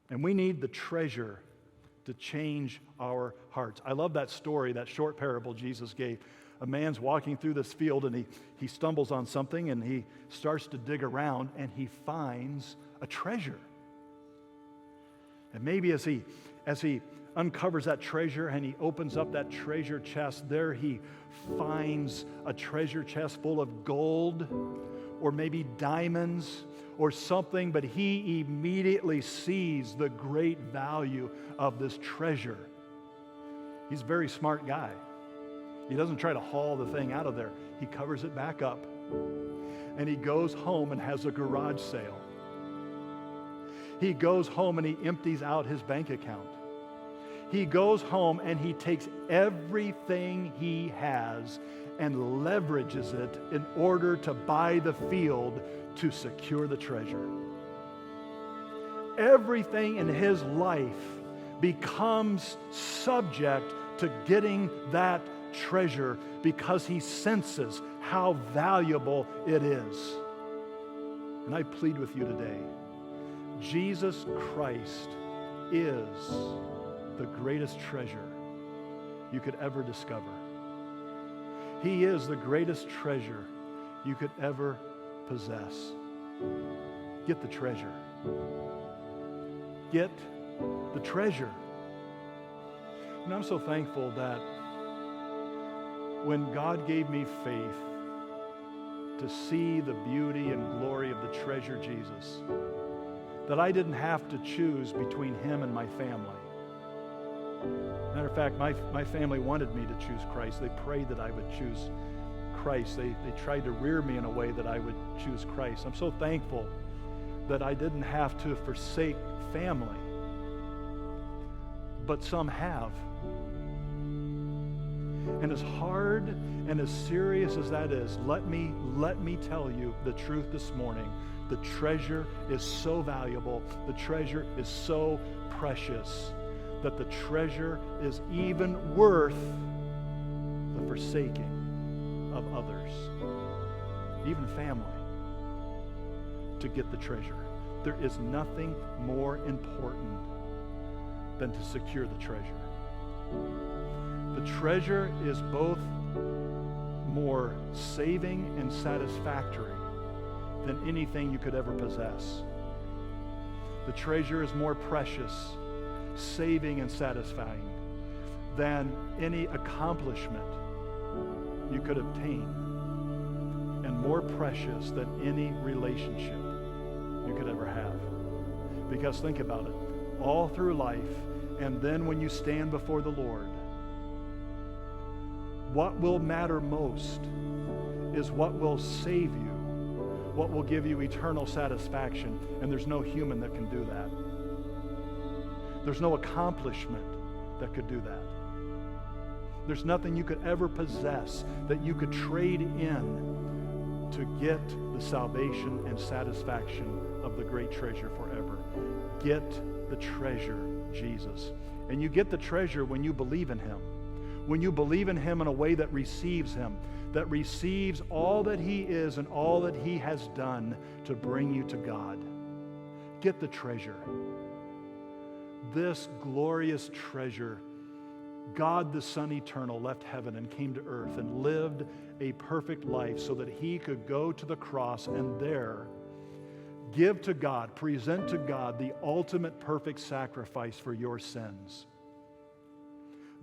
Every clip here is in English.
And we need the treasure to change our hearts. I love that story, that short parable Jesus gave. A man's walking through this field and he stumbles on something and he starts to dig around and he finds a treasure. And maybe as he uncovers that treasure and he opens up that treasure chest, there he finds a treasure chest full of gold or maybe diamonds or something, but he immediately sees the great value of this treasure. He's a very smart guy. He doesn't try to haul the thing out of there. He covers it back up, and he goes home and has a garage sale. He goes home and he empties out his bank account. He goes home and he takes everything he has and leverages it in order to buy the field to secure the treasure. Everything in his life becomes subject to getting that treasure because he senses how valuable it is. And I plead with you today, Jesus Christ is the greatest treasure you could ever discover. He is the greatest treasure you could ever possess. Get the treasure. Get the treasure. And I'm so thankful that when God gave me faith to see the beauty and glory of the treasure Jesus, that I didn't have to choose between him and my family. Matter of fact, my family wanted me to choose Christ. They prayed that I would choose Christ. They tried to rear me in a way that I would choose Christ. I'm so thankful that I didn't have to forsake family. But some have. And as hard and as serious as that is, let me tell you the truth this morning. The treasure is so valuable. The treasure is so precious that the treasure is even worth the forsaking of others, even family, to get the treasure. There is nothing more important than to secure the treasure. The treasure is both more saving and satisfactory than anything you could ever possess. The treasure is more precious, saving and satisfying than any accomplishment you could obtain, and more precious than any relationship you could ever have. Because think about it, all through life, and then when you stand before the Lord, what will matter most is what will save you, what will give you eternal satisfaction, and there's no human that can do that. There's no accomplishment that could do that. There's nothing you could ever possess that you could trade in to get the salvation and satisfaction of the great treasure forever. Get the treasure, Jesus. And you get the treasure when you believe in him. When you believe in him in a way that receives him, that receives all that he is and all that he has done to bring you to God. Get the treasure. This glorious treasure, God the Son eternal left heaven and came to earth and lived a perfect life so that he could go to the cross and there give to God, present to God the ultimate perfect sacrifice for your sins.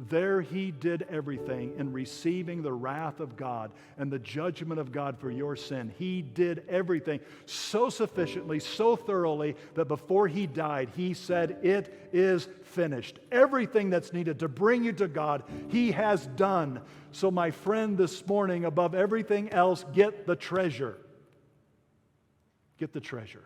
There he did everything in receiving the wrath of God and the judgment of God for your sin. He did everything so sufficiently, so thoroughly, that before he died, he said, "It is finished." Everything that's needed to bring you to God, he has done. So my friend, this morning, above everything else, get the treasure. Get the treasure.